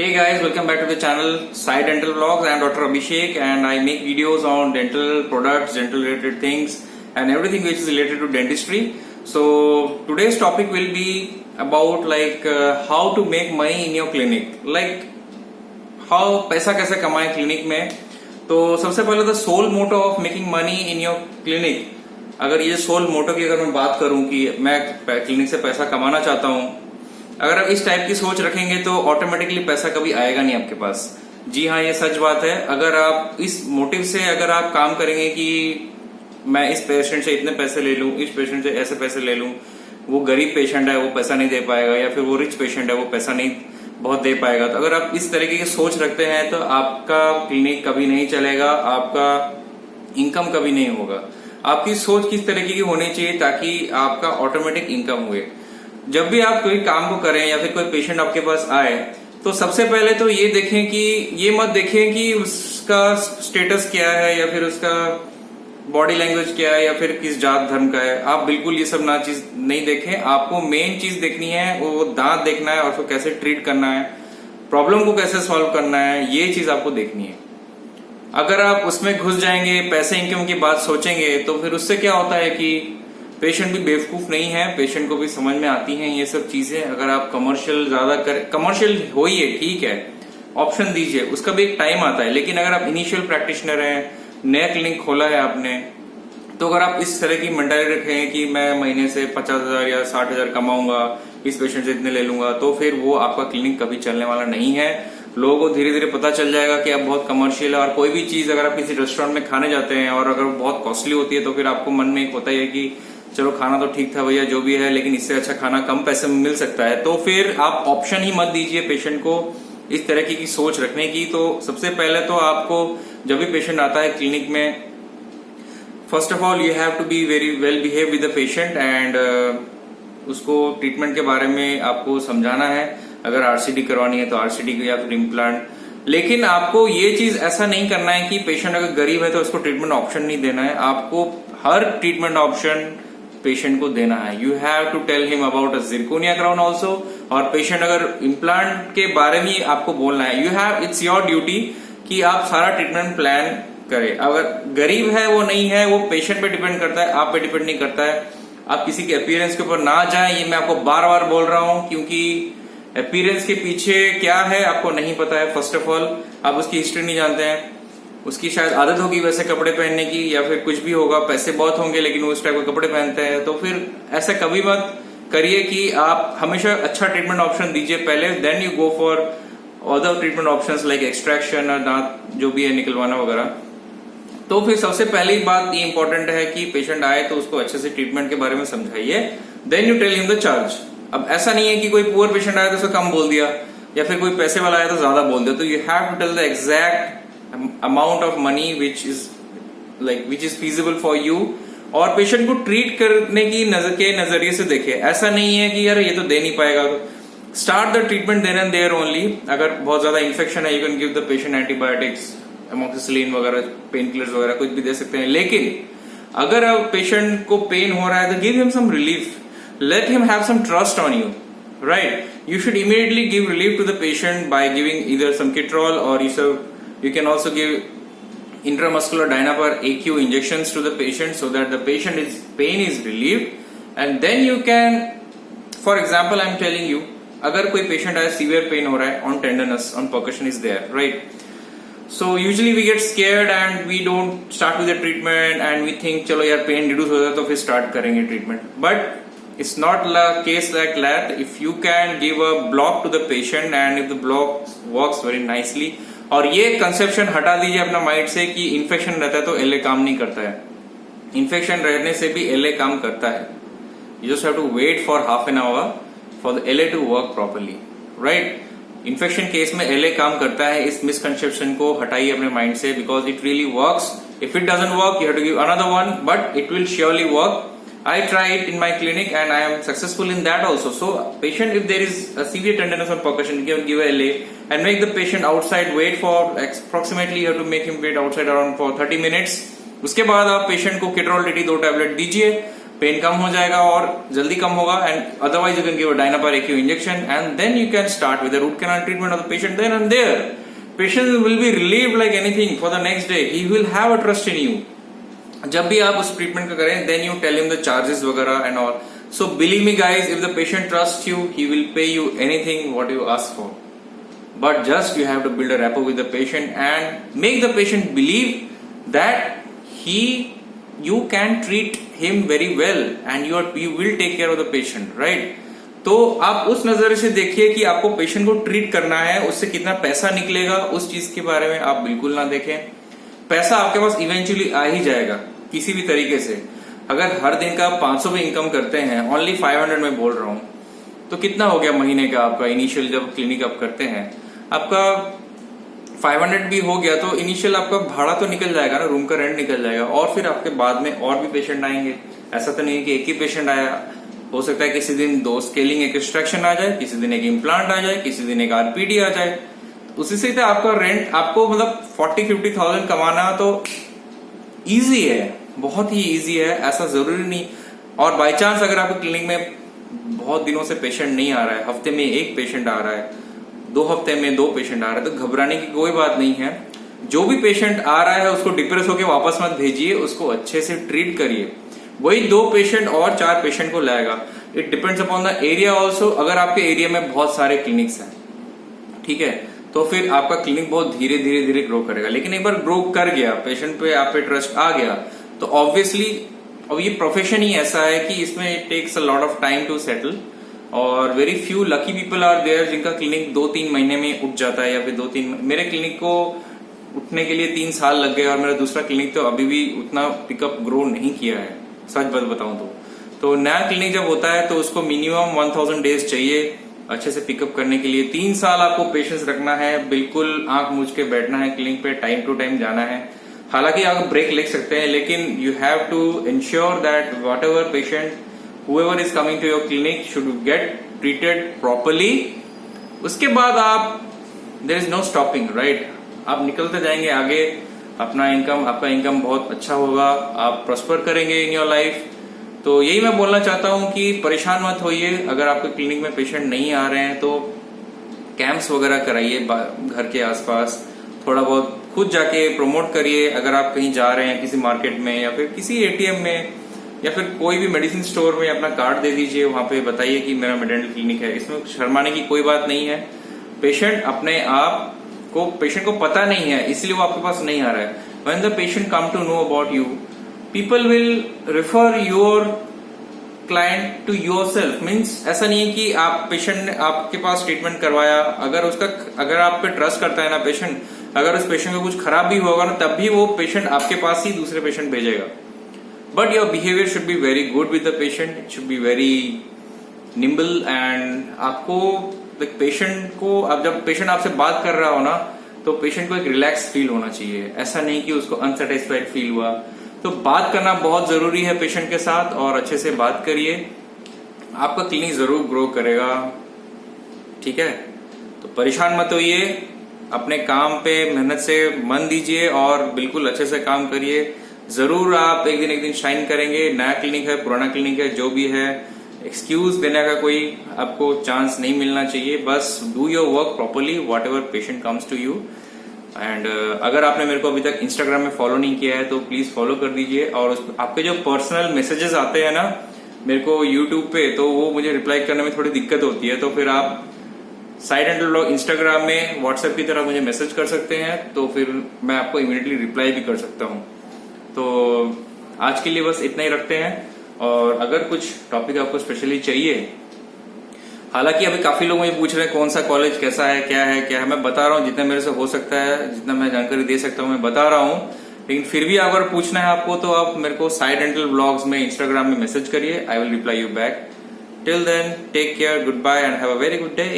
Hey guys, welcome back to the channel Sai Dental Vlogs. I am Dr. Abhishek and I make videos on dental products, dental related things and everything which is related to dentistry. So today's topic will be about how to make money in your clinic. Like how पैसा कैसे कमाएं clinic में. तो सबसे पहले तो sole motto of making money in your clinic. अगर ये सोल मोटो की अगर मैं बात करूं कि मैं क्लिनिक से पैसा कमाना चाहता हूं, अगर आप इस टाइप की सोच रखेंगे तो ऑटोमेटिकली पैसा कभी आएगा नहीं आपके पास. जी हाँ, ये सच बात है. अगर आप इस मोटिव से अगर आप काम करेंगे कि मैं इस पेशेंट से इतने पैसे ले लूं, इस पेशेंट से ऐसे पैसे ले लूं, वो गरीब पेशेंट है वो पैसा नहीं दे पाएगा, या फिर वो रिच पेशेंट है वो पैसा नहीं बहुत दे पाएगा, तो अगर आप इस तरीके की सोच रखते हैं तो आपका क्लिनिक कभी नहीं चलेगा, आपका इनकम कभी नहीं होगा. आपकी सोच किस तरीके की होनी चाहिए ताकि आपका ऑटोमेटिक इनकम हुए. जब भी आप कोई काम को करें या फिर कोई पेशेंट आपके पास आए तो सबसे पहले तो ये देखें कि ये मत देखें कि उसका स्टेटस क्या है या फिर उसका बॉडी लैंग्वेज क्या है या फिर किस जात धर्म का है. आप बिल्कुल ये सब चीज नहीं देखें. आपको मेन चीज देखनी है वो दांत देखना है और उसको कैसे ट्रीट करना है, प्रॉब्लम को कैसे सॉल्व करना है, ये चीज आपको देखनी है. अगर आप उसमें घुस जाएंगे, पैसे इनकम की बात सोचेंगे, तो फिर उससे क्या होता है कि पेशेंट भी बेवकूफ नहीं है, पेशेंट को भी समझ में आती हैं ये सब चीजें. अगर आप कमर्शियल ज्यादा कमर्शियल हो ही है, ठीक है, ऑप्शन दीजिए, उसका भी एक टाइम आता है. लेकिन अगर आप इनिशियल प्रैक्टिशनर हैं, नया क्लिनिक खोला है आपने, तो अगर आप इस तरह की मेंटालिटी रखें कि मैं महीने से 50,000 या 60,000 कमाऊंगा, इस पेशेंट से इतने ले लूंगा, तो फिर वो आपका क्लिनिक कभी चलने वाला नहीं है. लोगों को धीरे धीरे पता चल जाएगा कि आप बहुत कमर्शियल है. और कोई भी चीज अगर आप किसी रेस्टोरेंट में खाने जाते हैं और अगर बहुत कॉस्टली होती है तो फिर आपको मन में एक होता है कि चलो खाना तो ठीक था भैया जो भी है, लेकिन इससे अच्छा खाना कम पैसे में मिल सकता है. तो फिर आप ऑप्शन ही मत दीजिए पेशेंट को इस तरह की सोच रखने की. तो सबसे पहले तो आपको जब भी पेशेंट आता है क्लिनिक में, first of all you have to be very well behave with the patient and उसको ट्रीटमेंट के बारे में आपको समझाना है. अगर आरसीडी करवानी है तो आरसीडी या फिर इम्प्लांट. लेकिन आपको ये चीज ऐसा नहीं करना है कि पेशेंट अगर गरीब है तो उसको ट्रीटमेंट ऑप्शन नहीं देना है. आपको हर ट्रीटमेंट ऑप्शन पेशेंट को देना है. You have to tell him about a zirconia crown also. और पेशेंट अगर इम्प्लांट के बारे में आपको बोलना है, you have, it's your duty कि आप सारा ट्रीटमेंट प्लान करें. अगर गरीब है वो नहीं है, वो पेशेंट पे डिपेंड करता है, आप पे डिपेंड नहीं करता है. आप किसी के अपीयरेंस के ऊपर ना जाएं, ये मैं आपको बार बार बोल रहा हूं, क्योंकि अपीयरेंस के पीछे क्या है आपको नहीं पता है. फर्स्ट ऑफ ऑल आप उसकी हिस्ट्री नहीं जानते हैं, उसकी शायद आदत होगी वैसे कपड़े पहनने की, या फिर कुछ भी होगा, पैसे बहुत होंगे लेकिन वो उस टाइप के कपड़े पहनते हैं. तो फिर ऐसा कभी मत करिए कि आप हमेशा अच्छा ट्रीटमेंट ऑप्शन दीजिए पहले, then you go for other treatment options like extraction और दांत जो भी है निकलवाना वगैरह. तो फिर सबसे पहली बात ये इंपॉर्टेंट है कि पेशेंट आए तो उसको अच्छे से ट्रीटमेंट के बारे में समझाइए, then you tell him the charge. अब ऐसा नहीं है कि कोई पुअर पेशेंट आया तो उसको कम बोल दिया, या फिर कोई पैसे वाला आया तो ज्यादा बोल दिया. तो you have to tell the exact amount of money which is feasible for you. और पेशेंट को ट्रीट करने की नजरिए से देखे. ऐसा नहीं है कि यार ये तो दे नहीं पाएगा. Start the treatment then and there only. अगर बहुत ज्यादा इन्फेक्शन है, you can give the patient antibiotics, amoxicillin वगैरह, पेन किलर्स वगैरह कुछ भी दे सकते हैं. लेकिन अगर अब पेशेंट को पेन हो रहा है तो give him some relief, let him have some trust on you, right? You should immediately give relief to the patient by giving either some Kitrol or you can also give intramuscular Dynapar AQ injections to the patient so that the patient pain is relieved. And then you can, for example, I'm telling you, अगर कोई patient है severe pain हो रहा है, on tenderness, on percussion is there, right? So usually we get scared and we don't start with the treatment and we think चलो यार pain reduce हो जाए तो फिर start करेंगे treatment. But it's not a case like that. If you can give a block to the patient and if the block works very nicely, और ये conception हटा दीजिए अपना माइंड से कि इन्फेक्शन रहता है तो एलए काम नहीं करता है. इन्फेक्शन रहने से भी एलए काम करता है. You just have to wait for half an hour for the LA to work properly, right? Infection case में एलए काम करता है. इस मिसकंसेप्शन को हटाइए अपने माइंड से, because it really works. If it doesn't work, you have to give another one, but it will surely work. I try it in my clinic and I am successful in that also. So patient, if there is a severe tenderness on percussion, you can give a LA and make the patient outside wait for approximately, you have to make him wait outside around for 30 minutes. उसके बाद आप patient को Kitrol TT 2 tablet दीजिए. Pain कम हो जाएगा और जल्दी कम होगा, and otherwise you can give a Dynapar AQ injection and then you can start with the root canal treatment of the patient then and there. Patient will be relieved like anything for the next day. He will have a trust in you. जब भी आप उस treatment का करें then you tell him the charges वगैरह and all. So believe me guys, if the patient trusts you, he will pay you anything what you ask for. But just you have to build a rapport with the patient and make the patient believe that you can treat him very well and you will take care of the patient, right? तो आप उस नजर से देखिए कि आपको patient को treat करना है, उससे कितना पैसा निकलेगा उस चीज के बारे में आप बिल्कुल ना देखें. पैसा आपके पास इवेंचुअली आ ही जाएगा किसी भी तरीके से. अगर हर दिन का 500 भी इनकम करते हैं, ओनली 500 में बोल रहा हूं, तो कितना हो गया महीने का आपका इनिशियल जब क्लिनिक आप करते हैं. आपका 500 भी हो गया तो इनिशियल आपका भाड़ा तो निकल जाएगा ना, रूम का रेंट निकल जाएगा. और फिर आपके बाद में और भी पेशेंट आएंगे. ऐसा तो नहीं है कि एक ही पेशेंट आया. हो सकता है किसी दिन 2 स्केलिंग एक एक्सट्रैक्शन आ जाए, किसी दिन एक इम्प्लांट आ जाए, किसी दिन एक आरपीडी आ जाए. उसी से तो आपका रेंट आपको मतलब 40-50,000 कमाना तो ईजी है, बहुत ही इजी है. ऐसा जरूरी नहीं. और बाय चांस अगर आपके क्लिनिक में बहुत दिनों से पेशेंट नहीं आ रहा है, हफ्ते में 1 पेशेंट आ रहा है, 2 हफ्ते में 2 पेशेंट आ रहा है, तो घबराने की कोई बात नहीं है. जो भी पेशेंट आ रहा है उसको डिप्रेस होकर वापस मत भेजिए, उसको अच्छे से ट्रीट करिए. वही 2 पेशेंट और 4 पेशेंट को लाएगा. It depends upon the area also. अगर आपके एरिया में बहुत सारे क्लिनिक्स हैं, ठीक है, तो फिर आपका क्लिनिक बहुत धीरे धीरे धीरे ग्रो करेगा. लेकिन एक बार ग्रो कर गया, पेशेंट पे आप पे ट्रस्ट आ गया, तो ऑब्वियसली अब ये प्रोफेशन ही ऐसा है कि इसमें it takes a lot of time to settle. और very few lucky people are there जिनका क्लिनिक 2-3 महीने में उठ जाता है, या फिर 2-3. मेरे क्लिनिक को उठने के लिए 3 साल लग गए और मेरा दूसरा क्लिनिक तो अभी भी उतना पिकअप ग्रो नहीं किया है, सच बात बताऊं तो नया क्लिनिक जब होता है तो उसको मिनिमम 1000 डेज चाहिए अच्छे से पिकअप करने के लिए. 3 साल आपको पेशेंस रखना है, बिल्कुल आंख मूझ के बैठना है क्लिनिक पे, टाइम टू टाइम जाना है. हालांकि आप ब्रेक ले सकते हैं, लेकिन you have to ensure that whatever patient whoever is coming to your clinic should get treated properly. उसके बाद आप there is no stopping, right. आप निकलते जाएंगे आगे. आपका इनकम बहुत अच्छा होगा, आप प्रॉस्पर करेंगे इन योर लाइफ. तो यही मैं बोलना चाहता हूं कि परेशान मत होइए. अगर आपके क्लिनिक में पेशेंट नहीं आ रहे हैं तो कैंप्स वगैरह कराइए घर के आसपास, थोड़ा बहुत खुद जाके प्रमोट करिए. अगर आप कहीं जा रहे हैं किसी मार्केट में या फिर किसी एटीएम में या फिर कोई भी मेडिसिन स्टोर में अपना कार्ड दे दीजिए, वहां पे बताइए कि मेरा डेंटल क्लिनिक है. इसमें शर्माने की कोई बात नहीं है. पेशेंट को पता नहीं है इसलिए वो आपके पास नहीं आ रहा है. When the patient come to know about you, people will refer your client to yourself. Means ऐसा नहीं है कि आप पेशेंट ने आपके पास ट्रीटमेंट करवाया, अगर आप पे ट्रस्ट करता है ना पेशेंट, अगर उस पेशेंट को कुछ खराब भी होगा ना तब भी वो पेशेंट आपके पास ही दूसरे पेशेंट भेजेगा. But your behaviour should be very good with the patient, it should be very nimble. And आपको पेशेंट को, अब जब पेशेंट आपसे बात कर रहा हो ना, तो पेशेंट को एक रिलैक्स फील होना चाहिए. ऐसा नहीं कि उसको अनसेटिस्फाइड फील हुआ. तो बात करना बहुत जरूरी है पेशेंट के साथ, और अच्छे से बात करिए. आपका क्लिनिक जरूर ग्रो करेगा, ठीक है. तो परेशान मत होइए, अपने काम पे मेहनत से मन दीजिए और बिल्कुल अच्छे से काम करिए. जरूर आप एक दिन शाइन करेंगे. नया क्लिनिक है, पुराना क्लिनिक है, जो भी है, एक्सक्यूज देने का कोई आपको चांस नहीं मिलना चाहिए. बस do your work properly whatever patient comes to you. And अगर आपने मेरे को अभी तक इंस्टाग्राम में फॉलो नहीं किया है तो प्लीज फॉलो कर दीजिए. और आपके जो पर्सनल मैसेजेस आते हैं ना मेरे को यूट्यूब पे, तो वो मुझे रिप्लाई करने में थोड़ी दिक्कत होती है. तो फिर आप साइड एंडल ब्लॉग इंस्टाग्राम में व्हाट्सएप की तरह मुझे मैसेज कर सकते हैं, तो फिर मैं आपको इमीडिएटली रिप्लाई भी कर सकता हूँ. तो आज के लिए बस इतना ही रखते हैं. और अगर कुछ टॉपिक आपको स्पेशली चाहिए, हालांकि अभी काफी लोग मुझे पूछ रहे हैं कौन सा कॉलेज कैसा है, क्या है. मैं बता रहा हूँ जितना मेरे से हो सकता है, जितना मैं जानकारी दे सकता हूँ मैं बता रहा हूँ. लेकिन फिर भी अगर पूछना है आपको तो आप मेरे को साइड एंडल ब्लॉग्स में इंस्टाग्राम में मैसेज करिए. I will reply you back. Till then take care, good bye and have a very good day.